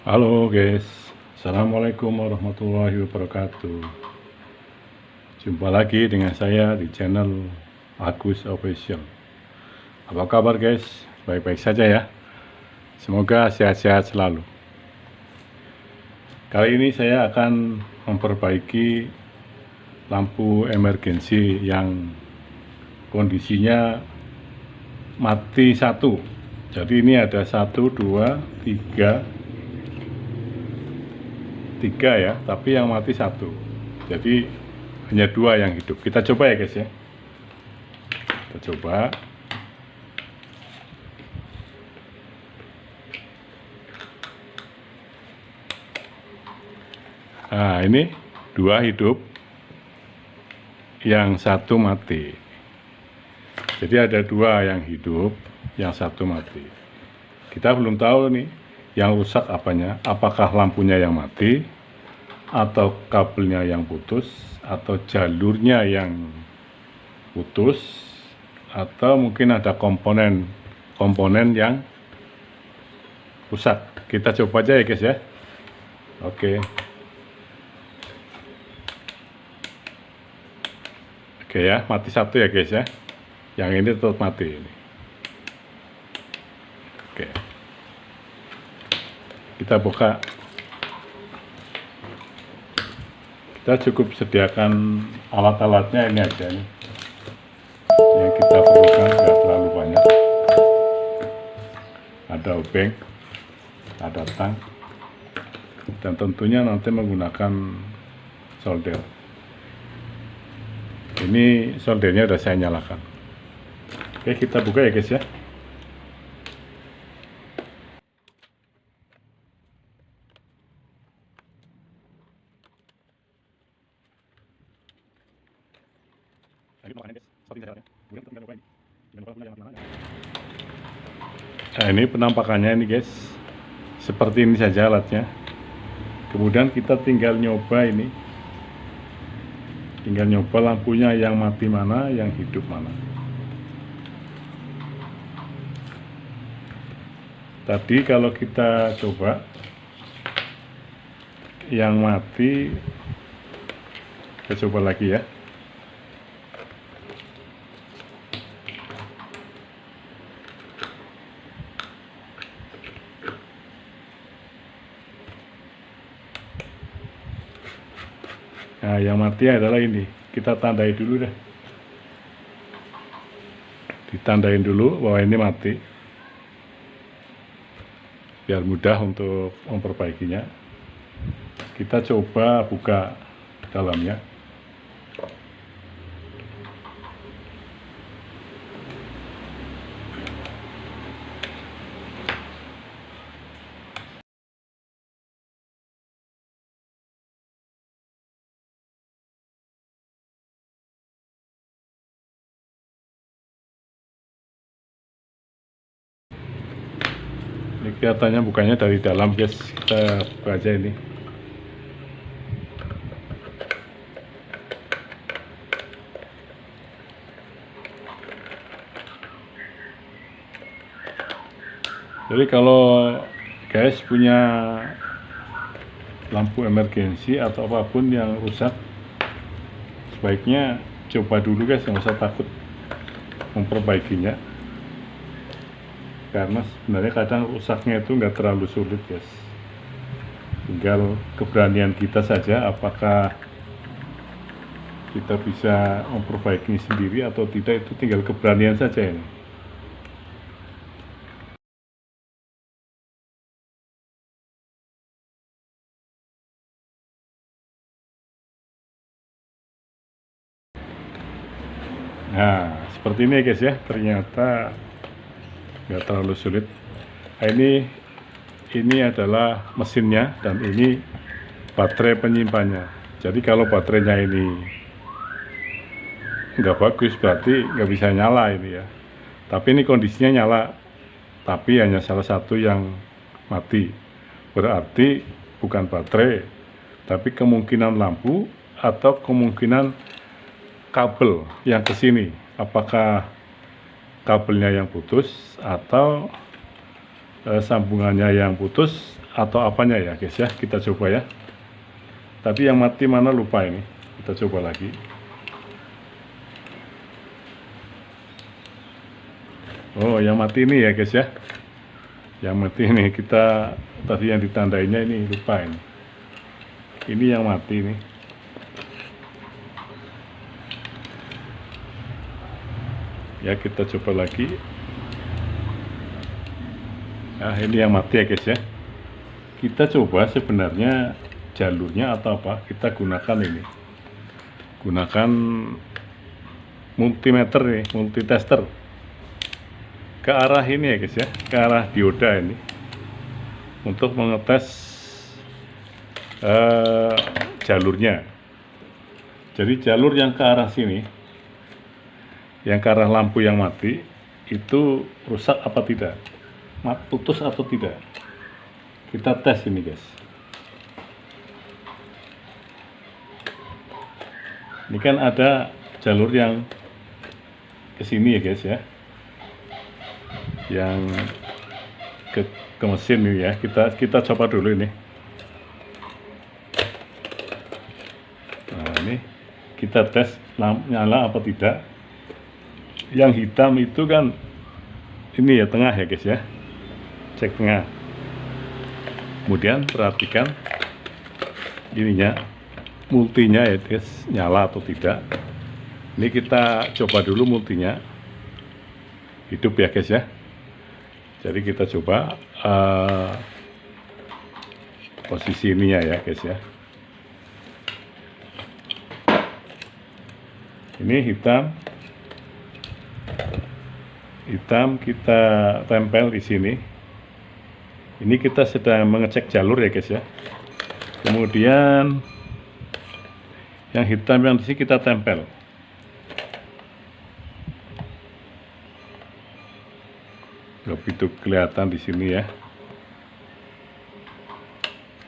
Halo guys, Assalamualaikum warahmatullahi wabarakatuh. Jumpa lagi dengan saya di channel Agus Official. Apa kabar guys? Baik-baik saja ya. Semoga sehat-sehat selalu. Kali ini saya akan memperbaiki lampu emergensi yang kondisinya mati satu. Jadi ini ada 1, 2, 3 ya, tapi yang mati satu. Jadi hanya 2 yang hidup. Kita coba ya guys ya. Kita coba. Nah ini 2 hidup, yang 1 mati. Jadi ada 2 yang hidup, yang 1 mati. Kita belum tahu nih yang rusak apanya, apakah lampunya yang mati, atau kabelnya yang putus, atau jalurnya yang putus, atau mungkin ada komponen yang rusak. Kita coba aja ya guys ya. Oke ya, mati 1 ya guys ya. Yang ini tetap mati ini. Oke, kita buka. Kita cukup sediakan alat-alatnya ini aja nih, yang kita perlukan nggak terlalu banyak. Ada obeng, ada tang, dan tentunya nanti menggunakan solder. Ini soldernya udah saya nyalakan. Oke, kita buka ya guys ya. Nah ini penampakannya ini guys, seperti ini saja alatnya. Kemudian kita tinggal nyoba ini, tinggal nyoba lampunya yang mati mana, yang hidup mana. Tadi kalau kita coba yang mati, kita coba lagi ya. Nah yang mati adalah ini, kita tandai dulu deh, ditandain dulu bahwa ini mati, biar mudah untuk memperbaikinya. Kita coba buka dalamnya. Ini kelihatannya bukanya dari dalam guys, kita buka aja ini. Jadi kalau guys punya lampu emergensi atau apapun yang rusak, sebaiknya coba dulu guys, nggak usah takut memperbaikinya, karena sebenarnya kadang rusaknya itu nggak terlalu sulit guys, tinggal keberanian kita saja apakah kita bisa memperbaiki sendiri atau tidak, itu tinggal keberanian saja ini. Nah seperti ini guys ya, ternyata nggak terlalu sulit. Nah, ini adalah mesinnya dan ini baterai penyimpannya. Jadi kalau baterainya ini nggak bagus, berarti nggak bisa nyala ini ya. Tapi ini kondisinya nyala, tapi hanya salah satu yang mati. Berarti bukan baterai, tapi kemungkinan lampu atau kemungkinan kabel yang ke sini. Apakah kabelnya yang putus atau sambungannya yang putus, atau apanya ya guys ya, kita coba ya. Tapi yang mati mana lupa ini, kita coba lagi. Oh, yang mati ini ya guys ya, yang mati ini, kita tadi yang ditandainya ini lupa ini yang mati ini. Ya, kita coba lagi. Nah, ini yang mati ya guys ya. Kita coba sebenarnya jalurnya atau apa, kita gunakan ini, gunakan multimeter nih, multitester ke arah ini ya guys ya, ke arah dioda ini, untuk mengetes jalurnya. Jadi jalur yang ke arah sini, yang ke arah lampu yang mati, itu rusak apa tidak, putus atau tidak. Kita tes ini guys. Ini kan ada jalur yang ke sini ya guys ya, yang ke mesin ini ya. Kita coba dulu ini. Nah, ini kita tes nyala apa tidak. Yang hitam itu kan ini ya, tengah ya guys ya, cek tengah. Kemudian perhatikan ininya, multinya ya guys, nyala atau tidak. Ini kita coba dulu multinya hidup ya guys ya. Jadi kita coba posisi ininya ya guys ya. Ini hitam kita tempel di sini. Ini kita sedang mengecek jalur ya guys ya. Kemudian yang hitam yang di sini kita tempel. Lebih itu kelihatan di sini ya.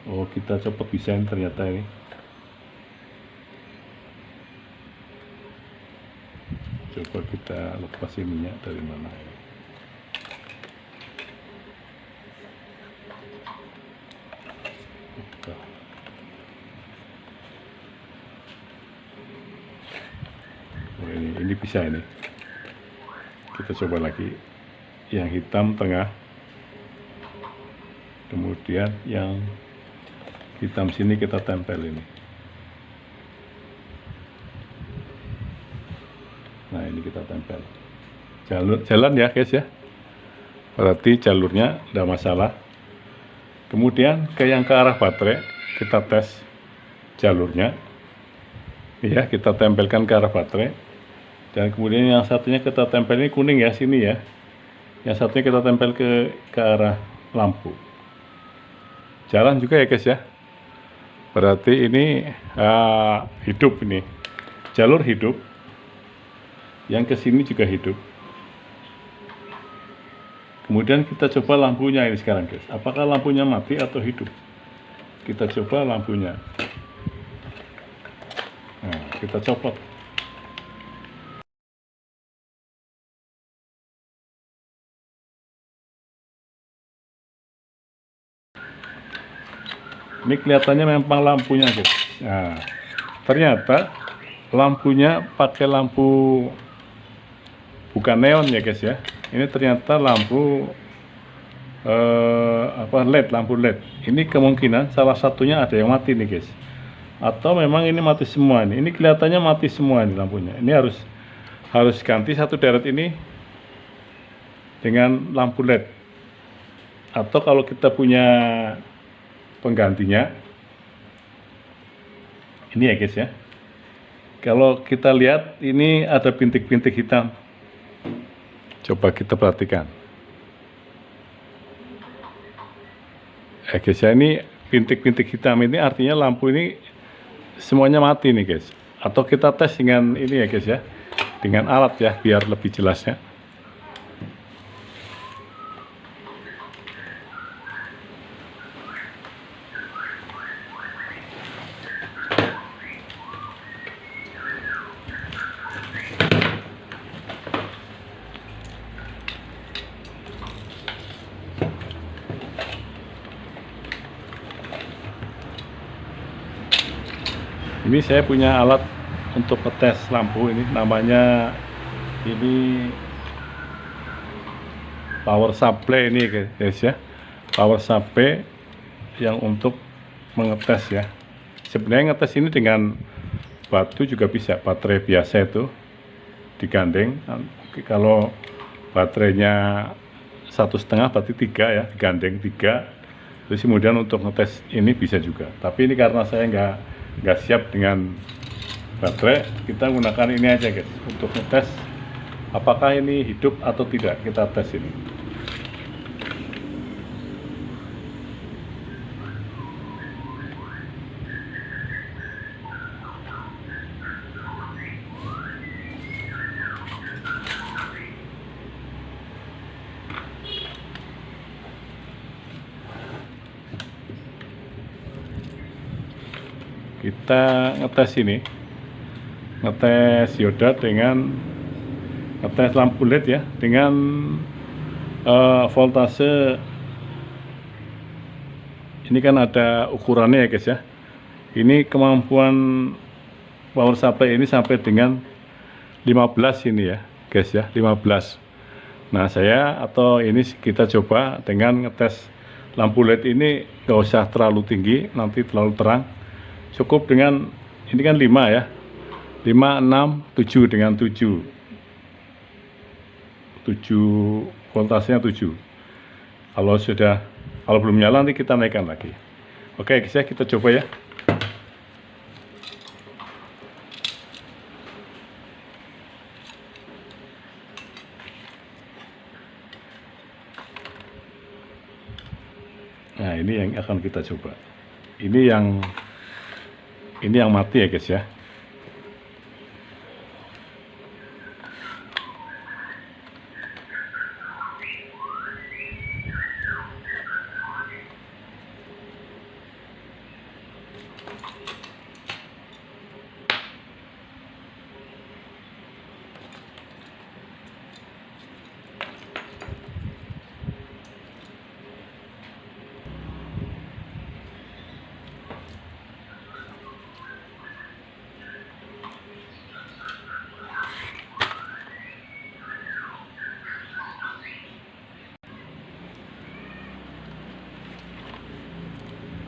Oh, kita coba bisa ini ternyata ini. Coba kita lepas ininya dari mana ini. Oh, ini bisa ini. Kita coba lagi. Yang hitam tengah. Kemudian yang hitam sini kita tempel ini. Nah, ini kita tempel. Jalan ya guys ya. Berarti jalurnya tidak masalah. Kemudian yang ke arah baterai kita tes jalurnya. Ya, kita tempelkan ke arah baterai. Dan kemudian yang satunya kita tempel ini kuning ya, sini ya. Yang satunya kita tempel ke arah lampu. Jalan juga ya guys ya. Berarti ini hidup ini. Jalur hidup. Yang ke sini juga hidup. Kemudian kita coba lampunya ini sekarang guys. Apakah lampunya mati atau hidup? Kita coba lampunya. Nah, kita copot. Ini kelihatannya memang lampunya guys. Nah, ternyata lampunya pakai lampu bukan neon ya guys ya. Ini ternyata lampu LED, lampu LED. Ini kemungkinan salah satunya ada yang mati nih guys. Atau memang ini mati semua nih. Ini kelihatannya mati semua nih lampunya. Ini harus ganti satu deret ini dengan lampu LED. Atau kalau kita punya penggantinya ini ya guys ya. Kalau kita lihat ini ada bintik-bintik hitam. Coba kita perhatikan. Guys ya, ini bintik-bintik hitam ini artinya lampu ini semuanya mati nih guys. Atau kita tes dengan ini ya guys ya, dengan alat ya biar lebih jelasnya. Ini saya punya alat untuk ngetes lampu, ini namanya ini power supply ini guys ya, power supply yang untuk mengetes ya. Sebenarnya ngetes ini dengan batu juga bisa, baterai biasa itu digandeng. Kalau baterainya 1,5 berarti 3 ya, digandeng 3. Terus kemudian untuk ngetes ini bisa juga, tapi ini karena saya nggak siap dengan baterai, kita gunakan ini aja guys untuk ngetes apakah ini hidup atau tidak. Kita tes ini. Kita ngetes ini, ngetes dioda dengan ngetes lampu LED ya, dengan voltase. Ini kan ada ukurannya ya guys ya. Ini kemampuan power supply ini sampai dengan 15 ini ya guys ya, 15. Nah saya atau ini kita coba dengan ngetes lampu LED ini, gak usah terlalu tinggi nanti terlalu terang, cukup dengan ini kan 5 ya, 5, 6, 7 dengan 7 voltasenya 7. Kalau belum nyala nanti kita naikkan lagi. Oke guys ya, kita coba ya. Nah ini yang akan kita coba. Ini yang mati ya guys ya.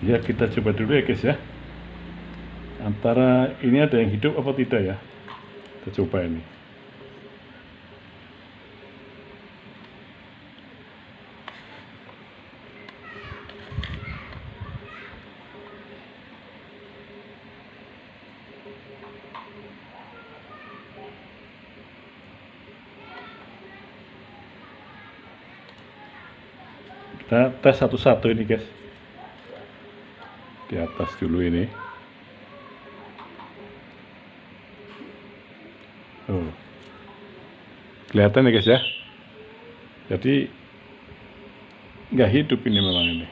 Ya kita coba dulu ya guys ya, antara ini ada yang hidup apa tidak ya. Kita coba ini. Kita tes satu-satu ini guys. Di atas dulu ini. Oh. Kelihatan ya guys ya. Jadi nggak hidup ini memang ini.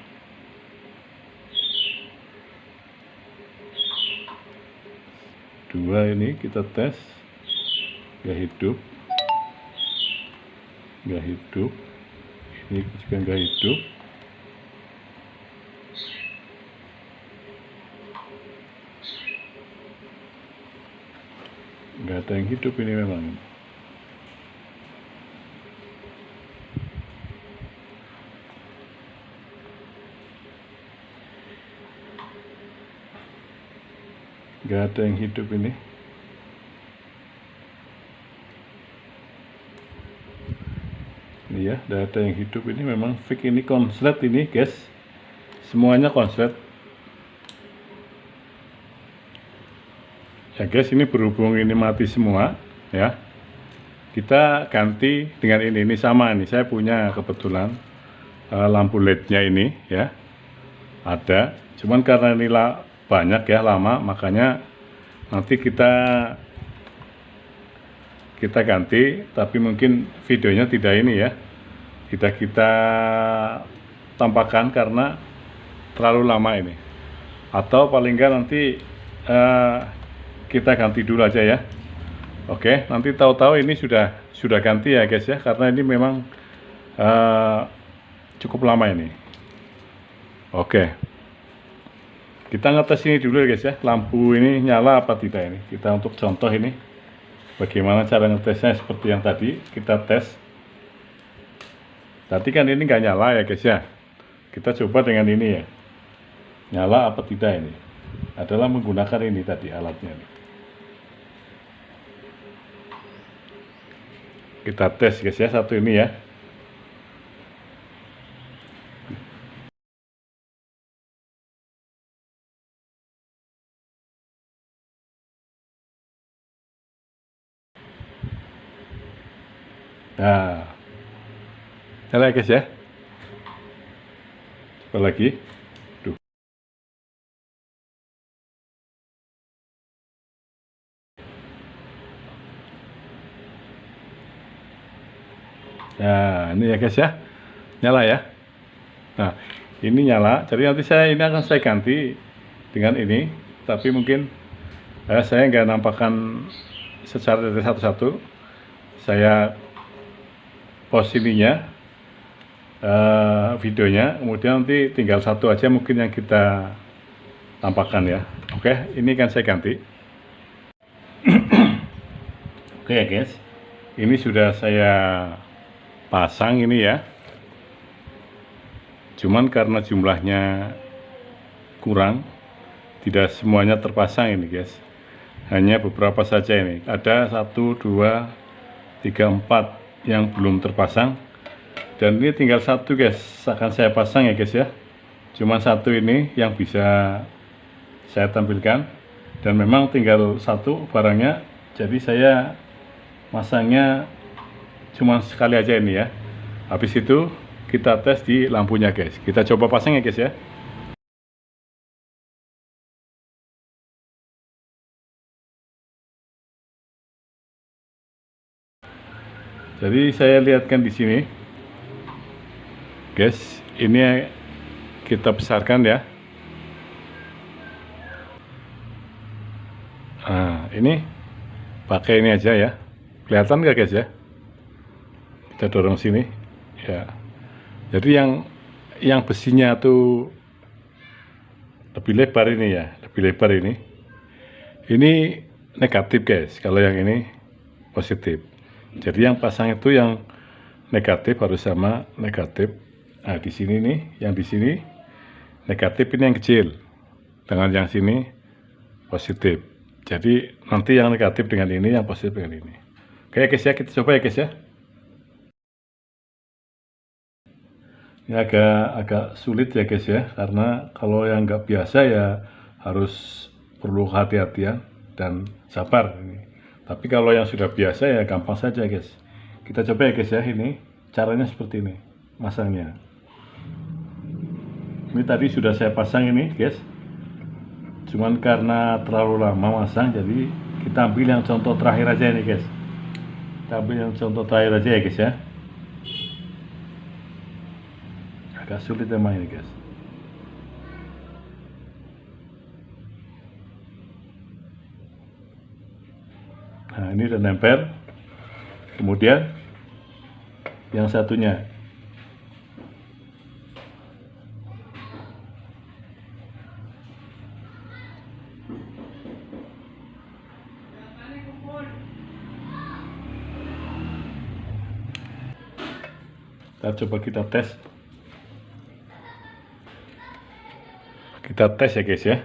Dua ini kita tes, nggak hidup. Nggak hidup. Ini juga nggak hidup. Nggak ada yang hidup ini memang. Nggak ada yang hidup ini. Ini ya, nggak ada yang hidup ini, memang fake ini, konslet ini guys. Semuanya konslet. Ya guys, ini berhubung ini mati semua ya, kita ganti dengan ini sama nih. Saya punya kebetulan lampu LED-nya ini ya, ada, cuman karena ini banyak ya, lama, makanya nanti kita ganti, tapi mungkin videonya tidak ini ya, tidak kita tampakkan karena terlalu lama ini, atau paling enggak nanti kita ganti dulu aja ya. Oke, nanti tahu-tahu ini sudah ganti ya guys ya, karena ini memang cukup lama ini. Oke, Kita ngetes ini dulu ya guys ya, lampu ini nyala apa tidak ini. Kita untuk contoh ini, bagaimana cara ngetesnya seperti yang tadi kita tes. Tadi kan ini nggak nyala ya guys ya. Kita coba dengan ini ya, nyala apa tidak ini. Adalah menggunakan ini tadi alatnya. Kita tes guys ya, satu ini ya. Nah, nyala ya guys ya. Coba lagi. Duh. Nah, ini ya guys ya, nyala ya. Nah, ini nyala. Jadi nanti ini akan saya ganti dengan ini, tapi mungkin saya nggak nampakkan secara dari satu-satu. Saya post ininya, videonya, kemudian nanti tinggal satu aja mungkin yang kita tampakkan ya. Oke, ini kan saya ganti. Oke ya guys, ini sudah saya pasang ini ya. Cuman karena jumlahnya kurang, tidak semuanya terpasang ini guys. Hanya beberapa saja ini. Ada 1, 2, 3, 4 yang belum terpasang. Dan ini tinggal satu guys, akan saya pasang ya guys ya. Cuma satu ini yang bisa saya tampilkan. Dan memang tinggal satu barangnya. Jadi saya masangnya cuma sekali aja ini ya. Habis itu kita tes di lampunya guys. Kita coba pasang ya guys ya. Jadi saya lihatkan di sini guys, ini kita besarkan ya. Nah, ini pakai ini aja ya. Kelihatan nggak guys ya? Kita dorong sini ya. Jadi yang besinya tuh lebih lebar ini ya, lebih lebar ini. Ini negatif guys, kalau yang ini positif. Jadi yang pasang itu yang negatif harus sama negatif. Nah, di sini nih, yang di sini negatif ini yang kecil, dengan yang sini positif. Jadi nanti yang negatif dengan ini, yang positif dengan ini. Oke guys ya, kita coba ya guys ya. Ini agak sulit ya guys ya, karena kalau yang nggak biasa ya harus perlu hati-hatian dan sabar ini. Tapi kalau yang sudah biasa ya gampang saja guys. Kita coba ya guys ya, ini caranya seperti ini masangnya. Ini tadi sudah saya pasang ini guys, cuman karena terlalu lama masang, jadi kita ambil yang contoh terakhir aja ini guys. Kita ambil yang contoh terakhir aja ya guys ya. Agak sulit memang ini guys. Nah, ini udah nempel. Kemudian yang satunya. Coba kita tes. Kita tes ya guys ya.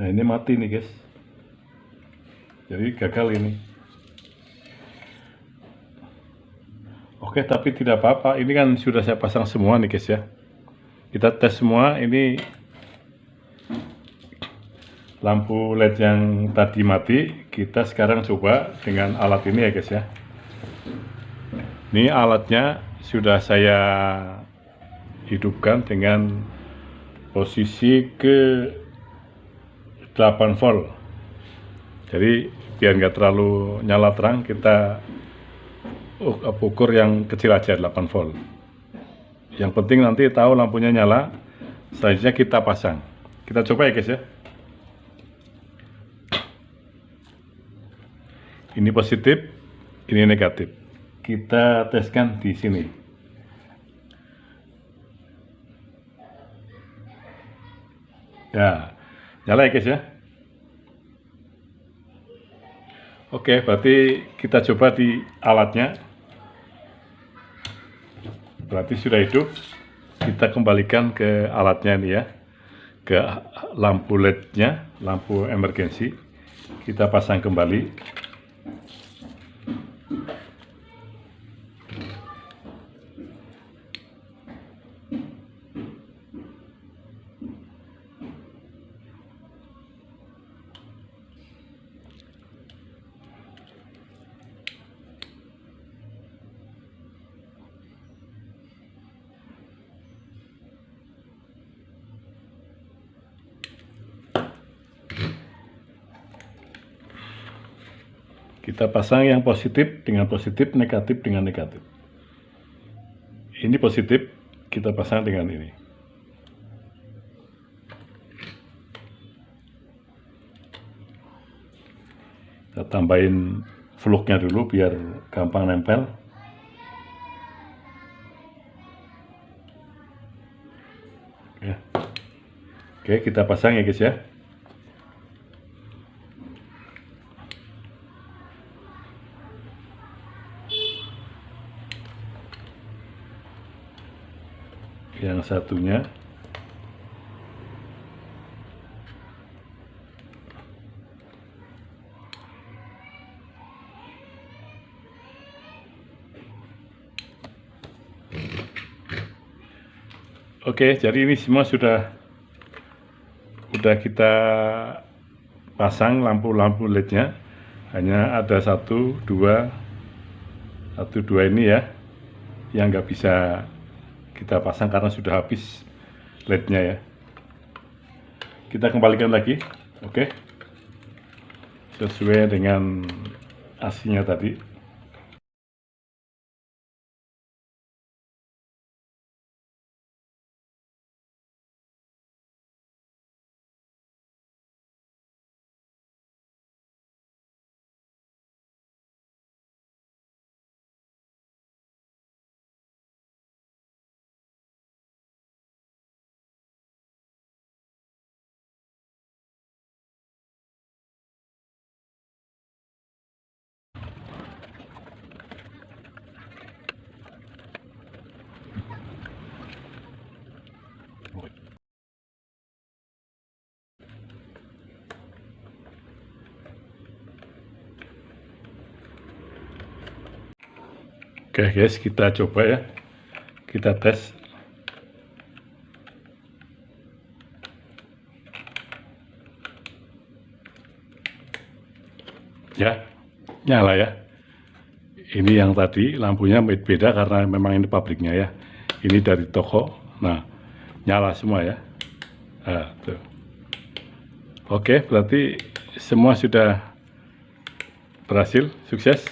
Nah, ini mati nih guys. Jadi gagal ini. Oke, tapi tidak apa-apa. Ini kan sudah saya pasang semua nih guys ya. Kita tes semua. Ini lampu LED yang tadi mati, kita sekarang coba dengan alat ini ya guys ya. Ini alatnya sudah saya hidupkan dengan posisi ke 8 volt. Jadi biar nggak terlalu nyala terang, kita ukur yang kecil aja 8 volt. Yang penting nanti tahu lampunya nyala, selanjutnya kita pasang. Kita coba ya guys ya. Ini positif, ini negatif. Kita teskan di sini. Ya, nyala ya guys ya. Oke, berarti kita coba di alatnya. Berarti sudah hidup. Kita kembalikan ke alatnya nih ya, ke lampu LED-nya, lampu emergensi. Kita pasang kembali. Kita pasang yang positif dengan positif, negatif dengan negatif. Ini positif, kita pasang dengan ini. Kita tambahin fluknya dulu biar gampang nempel. Oke, kita pasang ya guys ya. Yang satunya oke, jadi ini semua sudah kita pasang lampu-lampu LED-nya. Hanya ada satu dua ini ya yang nggak bisa kita pasang karena sudah habis LED-nya ya. Kita kembalikan lagi, oke, sesuai dengan aslinya tadi. Oke guys, kita coba ya, kita tes. Ya, nyala ya. Ini yang tadi lampunya beda karena memang ini pabriknya ya. Ini dari toko. Nah, nyala semua ya. Nah, tuh. Oke, berarti semua sudah berhasil, sukses.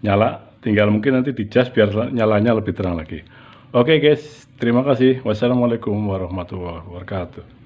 Nyala, tinggal mungkin nanti dicas biar nyalanya lebih terang lagi. Oke guys, terima kasih. Wassalamualaikum warahmatullahi wabarakatuh.